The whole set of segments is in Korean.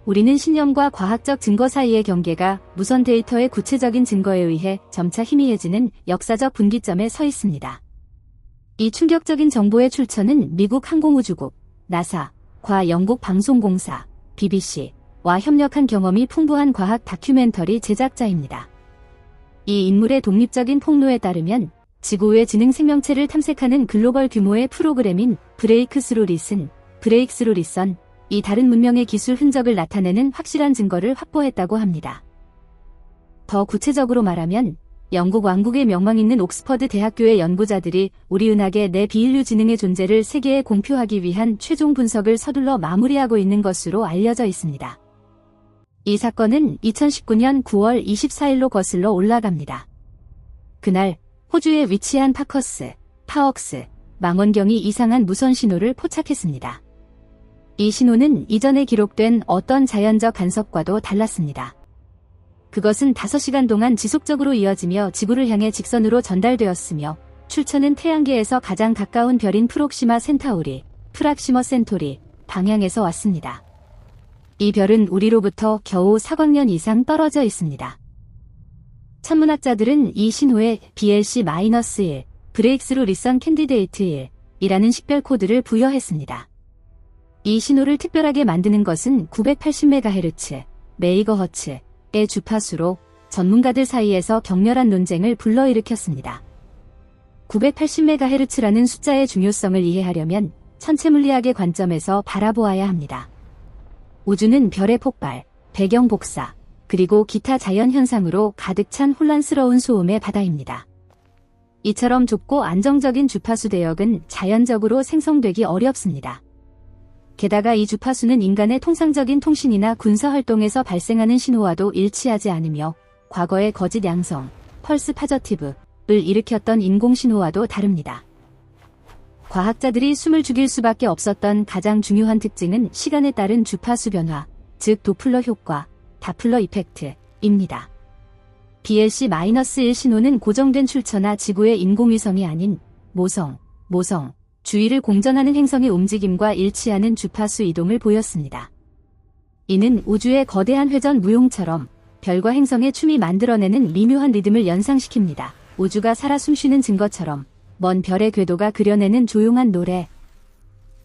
우리는 신념과 과학적 증거 사이의 경계가 무선 데이터의 구체적인 증거에 의해 점차 희미해지는 역사적 분기점에 서 있습니다. 이 충격적인 정보의 출처는 미국 항공우주국, 나사과 영국 방송공사, BBC와 협력한 경험이 풍부한 과학 다큐멘터리 제작자입니다. 이 인물의 독립적인 폭로에 따르면 지구 외 지능 생명체를 탐색하는 글로벌 규모의 프로그램인 브레이크스루 리선, 이 다른 문명의 기술 흔적을 나타내는 확실한 증거를 확보했다고 합니다. 더 구체적으로 말하면 영국 왕국의 명망 있는 옥스퍼드 대학교의 연구자들이 우리 은하계 내 비인류 지능의 존재를 세계에 공표하기 위한 최종 분석을 서둘러 마무리하고 있는 것으로 알려져 있습니다. 이 사건은 2019년 9월 24일로 거슬러 올라갑니다. 그날 호주에 위치한 파억스 망원경이 이상한 무선 신호를 포착했습니다. 이 신호는 이전에 기록된 어떤 자연적 간섭과도 달랐습니다. 그것은 5시간 동안 지속적으로 이어지며 지구를 향해 직선으로 전달되었으며 출처는 태양계에서 가장 가까운 별인 프락시머 센토리 방향에서 왔습니다. 이 별은 우리로부터 겨우 4광년 이상 떨어져 있습니다. 천문학자들은 이 신호에 BLC-1, 브레이크스루 리선 캔디데이트 1이라는 식별 코드를 부여했습니다. 이 신호를 특별하게 만드는 것은 980MHz, 메이거허츠의 주파수로 전문가들 사이에서 격렬한 논쟁을 불러일으켰습니다. 980MHz라는 숫자의 중요성을 이해하려면 천체물리학의 관점에서 바라보아야 합니다. 우주는 별의 폭발, 배경 복사, 그리고 기타 자연현상으로 가득 찬 혼란스러운 소음의 바다입니다. 이처럼 좁고 안정적인 주파수 대역은 자연적으로 생성되기 어렵습니다. 게다가 이 주파수는 인간의 통상적인 통신이나 군사활동에서 발생하는 신호와도 일치하지 않으며 과거의 거짓 양성, 펄스 파저티브를 일으켰던 인공신호와도 다릅니다. 과학자들이 숨을 죽일 수밖에 없었던 가장 중요한 특징은 시간에 따른 주파수 변화, 즉 도플러 효과, 다플러 이펙트입니다. BLC-1 신호는 고정된 출처나 지구의 인공위성이 아닌 모성, 주위를 공전하는 행성의 움직임과 일치하는 주파수 이동을 보였습니다. 이는 우주의 거대한 회전 무용처럼 별과 행성의 춤이 만들어내는 미묘한 리듬을 연상시킵니다. 우주가 살아 숨쉬는 증거처럼 먼 별의 궤도가 그려내는 조용한 노래.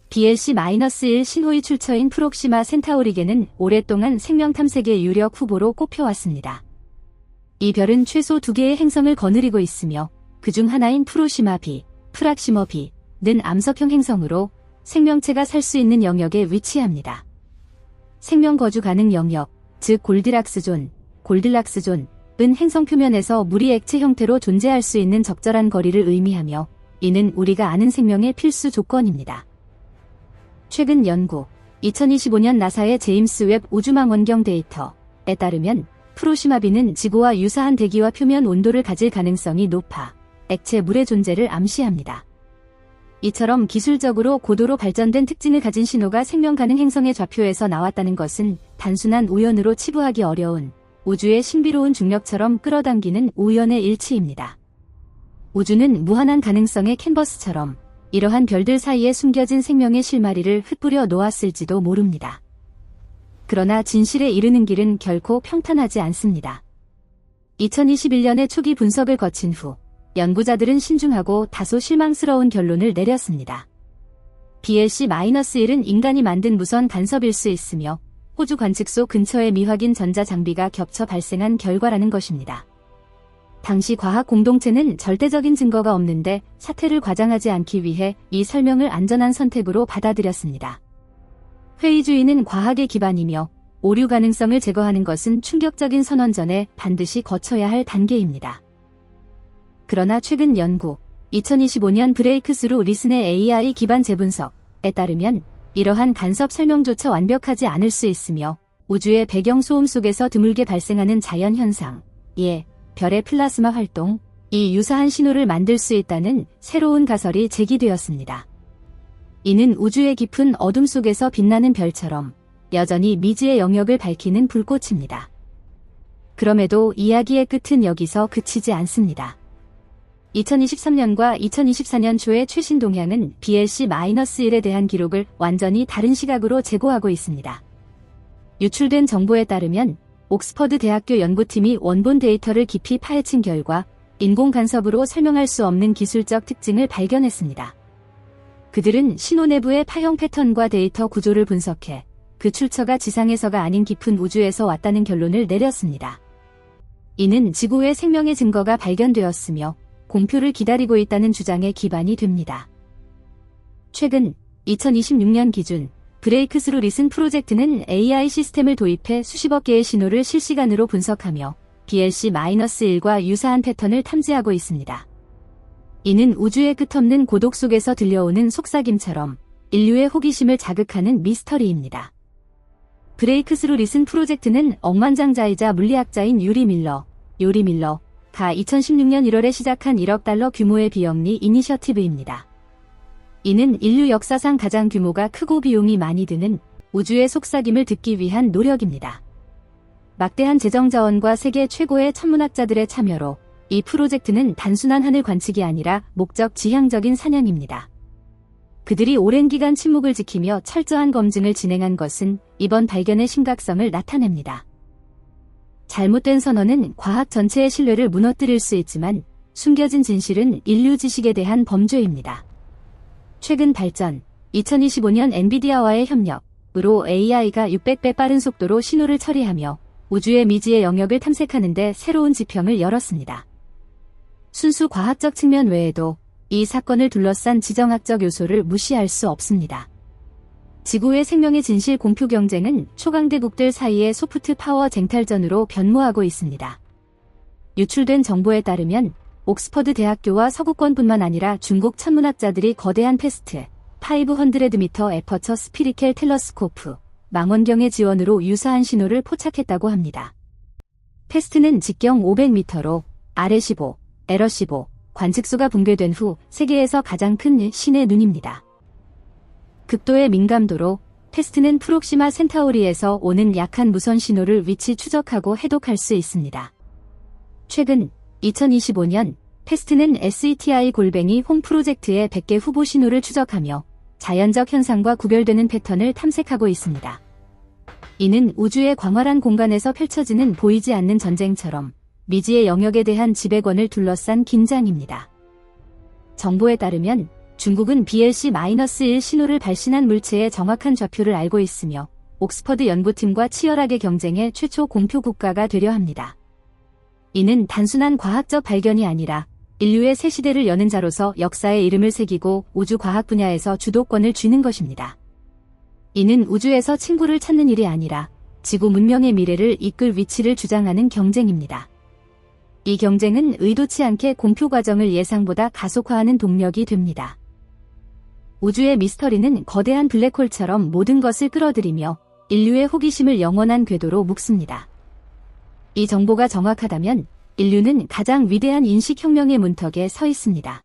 BLC-1 신호의 출처인 프록시마 센타우리계는 오랫동안 생명 탐색의 유력 후보로 꼽혀왔습니다. 이 별은 최소 2개의 행성을 거느리고 있으며 그중 하나인 프락시머 B는 암석형 행성으로 생명체가 살 수 있는 영역에 위치합니다. 생명 거주 가능 영역, 즉 골디락스 존은 행성 표면에서 물이 액체 형태로 존재할 수 있는 적절한 거리를 의미하며 이는 우리가 아는 생명의 필수 조건입니다. 최근 연구, 2025년 나사의 제임스 웹 우주망원경 데이터에 따르면 프로시마 B는 지구와 유사한 대기와 표면 온도를 가질 가능성이 높아 액체 물의 존재를 암시합니다. 이처럼 기술적으로 고도로 발전된 특징을 가진 신호가 생명 가능 행성의 좌표에서 나왔다는 것은 단순한 우연으로 치부하기 어려운 우주의 신비로운 중력처럼 끌어당기는 우연의 일치입니다. 우주는 무한한 가능성의 캔버스처럼 이러한 별들 사이에 숨겨진 생명의 실마리를 흩뿌려 놓았을지도 모릅니다. 그러나 진실에 이르는 길은 결코 평탄하지 않습니다. 2021년에 초기 분석을 거친 후 연구자들은 신중하고 다소 실망스러운 결론을 내렸습니다. BLC-1은 인간이 만든 무선 간섭일 수 있으며 호주 관측소 근처의 미확인 전자 장비가 겹쳐 발생한 결과라는 것입니다. 당시 과학 공동체는 절대적인 증거가 없는데 사태를 과장하지 않기 위해 이 설명을 안전한 선택으로 받아들였습니다. 회의주의는 과학의 기반이며 오류 가능성을 제거하는 것은 충격적인 선언 전에 반드시 거쳐야 할 단계입니다. 그러나 최근 연구, 2025년 브레이크스루 리슨의 AI 기반 재분석에 따르면 이러한 간섭 설명조차 완벽하지 않을 수 있으며 우주의 배경 소음 속에서 드물게 발생하는 자연현상, 별의 플라스마 활동, 이 유사한 신호를 만들 수 있다는 새로운 가설이 제기되었습니다. 이는 우주의 깊은 어둠 속에서 빛나는 별처럼 여전히 미지의 영역을 밝히는 불꽃입니다. 그럼에도 이야기의 끝은 여기서 그치지 않습니다. 2023년과 2024년 초의 최신 동향은 BLC-1에 대한 기록을 완전히 다른 시각으로 제고하고 있습니다. 유출된 정보에 따르면 옥스퍼드 대학교 연구팀이 원본 데이터를 깊이 파헤친 결과 인공 간섭으로 설명할 수 없는 기술적 특징을 발견했습니다. 그들은 신호 내부의 파형 패턴과 데이터 구조를 분석해 그 출처가 지상에서가 아닌 깊은 우주에서 왔다는 결론을 내렸습니다. 이는 지구의 생명의 증거가 발견되었으며 공표를 기다리고 있다는 주장에 기반이 됩니다. 최근 2026년 기준 브레이크스루 리슨 프로젝트는 AI 시스템을 도입해 수십억 개의 신호를 실시간으로 분석하며 BLC-1과 유사한 패턴을 탐지하고 있습니다. 이는 우주의 끝없는 고독 속에서 들려오는 속삭임처럼 인류의 호기심을 자극하는 미스터리입니다. 브레이크스루 리슨 프로젝트는 억만장자이자 물리학자인 요리 밀러가 2016년 1월에 시작한 1억 달러 규모의 비영리 이니셔티브입니다. 이는 인류 역사상 가장 규모가 크고 비용이 많이 드는 우주의 속삭임을 듣기 위한 노력입니다. 막대한 재정 자원과 세계 최고의 천문학자들의 참여로 이 프로젝트는 단순한 하늘 관측이 아니라 목적 지향적인 사냥입니다. 그들이 오랜 기간 침묵을 지키며 철저한 검증을 진행한 것은 이번 발견의 심각성을 나타냅니다. 잘못된 선언은 과학 전체의 신뢰를 무너뜨릴 수 있지만 숨겨진 진실은 인류 지식에 대한 범죄입니다. 최근 발전, 2025년 엔비디아와의 협력으로 AI가 600배 빠른 속도로 신호를 처리하며 우주의 미지의 영역을 탐색하는 데 새로운 지평을 열었습니다. 순수 과학적 측면 외에도 이 사건을 둘러싼 지정학적 요소를 무시할 수 없습니다. 지구의 생명의 진실 공표 경쟁은 초강대국들 사이의 소프트 파워 쟁탈전으로 변모하고 있습니다. 유출된 정보에 따르면 옥스퍼드 대학교와 서구권뿐만 아니라 중국 천문학자들이 거대한 패스트 500m 에퍼처 스피리켈 텔레스코프 망원경의 지원으로 유사한 신호를 포착했다고 합니다. 패스트는 직경 500m로 R15, L15 관측소가 붕괴된 후 세계에서 가장 큰 신의 눈입니다. 극도의 민감도로 패스트는 프록시마 센타우리에서 오는 약한 무선 신호를 위치 추적하고 해독할 수 있습니다. 최근 2025년 패스트는 SETI-홈 프로젝트의 100개 후보 신호를 추적하며 자연적 현상과 구별되는 패턴을 탐색하고 있습니다. 이는 우주의 광활한 공간에서 펼쳐지는 보이지 않는 전쟁처럼 미지의 영역에 대한 지배권을 둘러싼 긴장입니다. 정보에 따르면 중국은 BLC-1 신호를 발신한 물체의 정확한 좌표를 알고 있으며 옥스퍼드 연구팀과 치열하게 경쟁해 최초 공표 국가가 되려 합니다. 이는 단순한 과학적 발견이 아니라 인류의 새 시대를 여는 자로서 역사에 이름을 새기고 우주 과학 분야에서 주도권을 쥐는 것입니다. 이는 우주에서 친구를 찾는 일이 아니라 지구 문명의 미래를 이끌 위치를 주장하는 경쟁입니다. 이 경쟁은 의도치 않게 공표 과정을 예상보다 가속화하는 동력이 됩니다. 우주의 미스터리는 거대한 블랙홀처럼 모든 것을 끌어들이며 인류의 호기심을 영원한 궤도로 묶습니다. 이 정보가 정확하다면 인류는 가장 위대한 인식혁명의 문턱에 서 있습니다.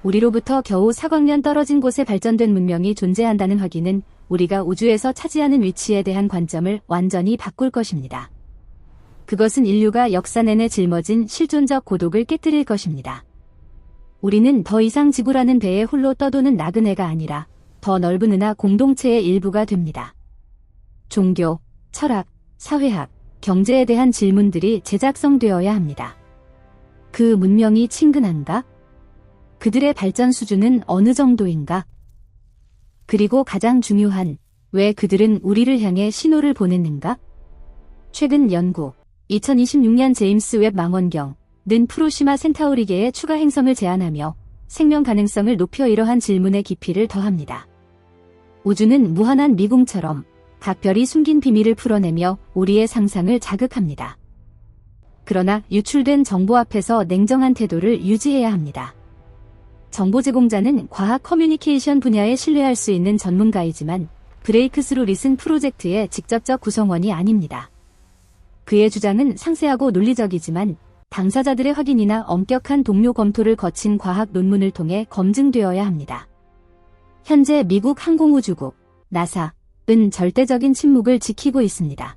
우리로부터 겨우 4억 년 떨어진 곳에 발전된 문명이 존재한다는 확인은 우리가 우주에서 차지하는 위치에 대한 관점을 완전히 바꿀 것입니다. 그것은 인류가 역사 내내 짊어진 실존적 고독을 깨뜨릴 것입니다. 우리는 더 이상 지구라는 배에 홀로 떠도는 나그네가 아니라 더 넓은 은하 공동체의 일부가 됩니다. 종교, 철학, 사회학, 경제에 대한 질문들이 재작성되어야 합니다. 그 문명이 친근한가? 그들의 발전 수준은 어느 정도인가? 그리고 가장 중요한, 왜 그들은 우리를 향해 신호를 보냈는가? 최근 연구, 2026년 제임스 웹 망원경은 프로시마 센타우리계의 추가 행성을 제안하며 생명 가능성을 높여 이러한 질문의 깊이를 더합니다. 우주는 무한한 미궁처럼 각 별이 숨긴 비밀을 풀어내며 우리의 상상을 자극합니다. 그러나 유출된 정보 앞에서 냉정한 태도를 유지해야 합니다. 정보 제공자는 과학 커뮤니케이션 분야에 신뢰할 수 있는 전문가이지만 브레이크스루 리슨 프로젝트의 직접적 구성원이 아닙니다. 그의 주장은 상세하고 논리적이지만 당사자들의 확인이나 엄격한 동료 검토를 거친 과학 논문을 통해 검증되어야 합니다. 현재 미국 항공우주국, 나사는 절대적인 침묵을 지키고 있습니다.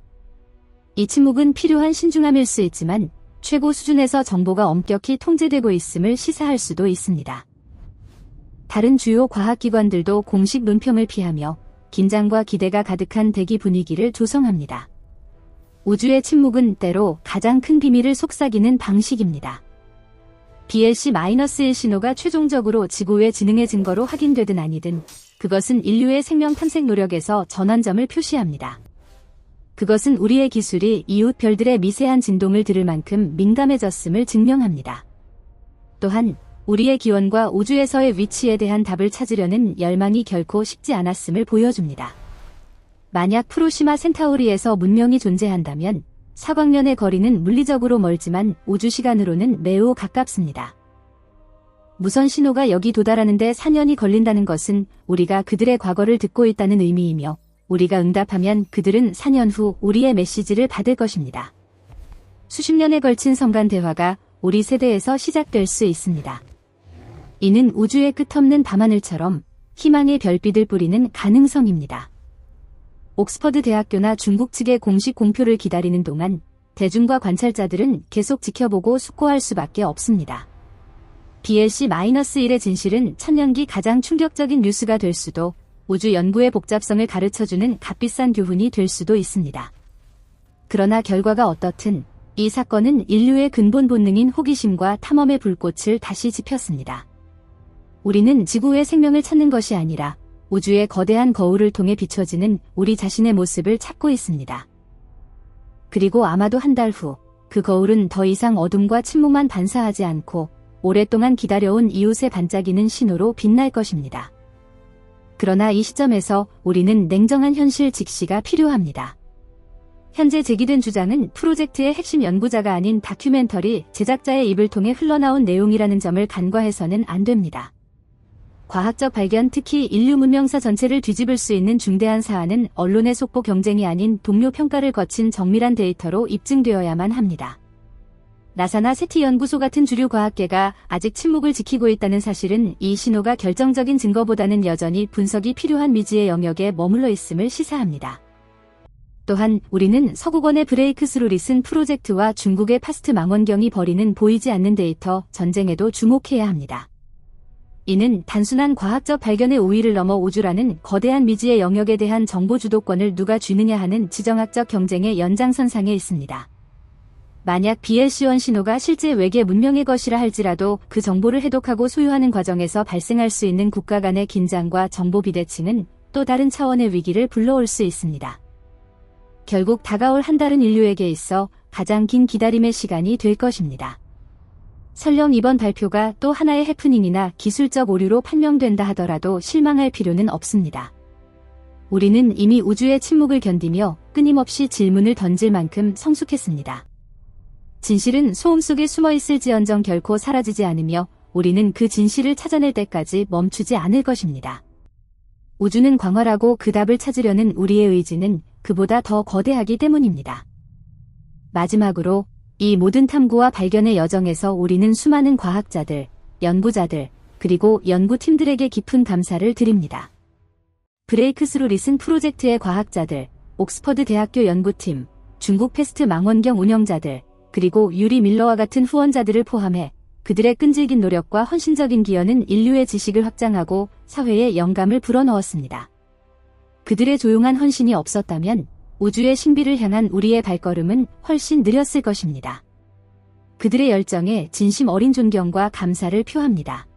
이 침묵은 필요한 신중함일 수 있지만 최고 수준에서 정보가 엄격히 통제되고 있음을 시사할 수도 있습니다. 다른 주요 과학기관들도 공식 논평을 피하며 긴장과 기대가 가득한 대기 분위기를 조성합니다. 우주의 침묵은 때로 가장 큰 비밀을 속삭이는 방식입니다. BLC-1 신호가 최종적으로 지구의 지능의 증거로 확인되든 아니든 그것은 인류의 생명 탐색 노력에서 전환점을 표시합니다. 그것은 우리의 기술이 이웃 별들의 미세한 진동을 들을 만큼 민감해졌음을 증명합니다. 또한 우리의 기원과 우주에서의 위치에 대한 답을 찾으려는 열망이 결코 식지 않았음을 보여줍니다. 만약 프로시마 센타우리에서 문명이 존재한다면 사광년의 거리는 물리적으로 멀지만 우주시간으로는 매우 가깝습니다. 무선 신호가 여기 도달하는데 4년이 걸린다는 것은 우리가 그들의 과거를 듣고 있다는 의미이며 우리가 응답하면 그들은 4년 후 우리의 메시지를 받을 것입니다. 수십 년에 걸친 성간 대화가 우리 세대에서 시작될 수 있습니다. 이는 우주의 끝없는 밤하늘처럼 희망의 별빛을 뿌리는 가능성입니다. 옥스퍼드 대학교나 중국 측의 공식 공표를 기다리는 동안 대중과 관찰자들은 계속 지켜보고 숙고할 수밖에 없습니다. BLC-1의 진실은 천년기 가장 충격적인 뉴스가 될 수도 우주 연구의 복잡성을 가르쳐주는 값비싼 교훈이 될 수도 있습니다. 그러나 결과가 어떻든 이 사건은 인류의 근본 본능인 호기심과 탐험의 불꽃을 다시 지폈습니다. 우리는 지구의 생명을 찾는 것이 아니라 우주의 거대한 거울을 통해 비춰지는 우리 자신의 모습을 찾고 있습니다. 그리고 아마도 한 달 후 그 거울은 더 이상 어둠과 침묵만 반사하지 않고 오랫동안 기다려온 이웃의 반짝이는 신호로 빛날 것입니다. 그러나 이 시점에서 우리는 냉정한 현실 직시가 필요합니다. 현재 제기된 주장은 프로젝트의 핵심 연구자가 아닌 다큐멘터리 제작자의 입을 통해 흘러나온 내용이라는 점을 간과해서는 안 됩니다. 과학적 발견, 특히 인류 문명사 전체를 뒤집을 수 있는 중대한 사안은 언론의 속보 경쟁이 아닌 동료 평가를 거친 정밀한 데이터로 입증되어야만 합니다. 나사나 세티 연구소 같은 주류 과학계가 아직 침묵을 지키고 있다는 사실은 이 신호가 결정적인 증거보다는 여전히 분석이 필요한 미지의 영역에 머물러 있음을 시사합니다. 또한 우리는 서구권의 브레이크스루 리슨 프로젝트와 중국의 파스트 망원경이 벌이는 보이지 않는 데이터 전쟁에도 주목해야 합니다. 이는 단순한 과학적 발견의 우위를 넘어 우주라는 거대한 미지의 영역에 대한 정보 주도권을 누가 쥐느냐 하는 지정학적 경쟁의 연장선상에 있습니다. 만약 BLC-1 신호가 실제 외계 문명의 것이라 할지라도 그 정보를 해독하고 소유하는 과정에서 발생할 수 있는 국가 간의 긴장과 정보 비대칭은 또 다른 차원의 위기를 불러올 수 있습니다. 결국 다가올 한 달은 인류에게 있어 가장 긴 기다림의 시간이 될 것입니다. 설령 이번 발표가 또 하나의 해프닝이나 기술적 오류로 판명된다 하더라도 실망할 필요는 없습니다. 우리는 이미 우주의 침묵을 견디며 끊임없이 질문을 던질 만큼 성숙했습니다. 진실은 소음 속에 숨어있을지언정 결코 사라지지 않으며 우리는 그 진실을 찾아낼 때까지 멈추지 않을 것입니다. 우주는 광활하고 그 답을 찾으려는 우리의 의지는 그보다 더 거대하기 때문입니다. 마지막으로 이 모든 탐구와 발견의 여정에서 우리는 수많은 과학자들, 연구자들, 그리고 연구팀들에게 깊은 감사를 드립니다. 브레이크스루 리슨 프로젝트의 과학자들, 옥스퍼드 대학교 연구팀, 중국 패스트 망원경 운영자들, 그리고 유리 밀러와 같은 후원자들을 포함해 그들의 끈질긴 노력과 헌신적인 기여는 인류의 지식을 확장하고 사회에 영감을 불어넣었습니다. 그들의 조용한 헌신이 없었다면 우주의 신비를 향한 우리의 발걸음은 훨씬 느렸을 것입니다. 그들의 열정에 진심 어린 존경과 감사를 표합니다.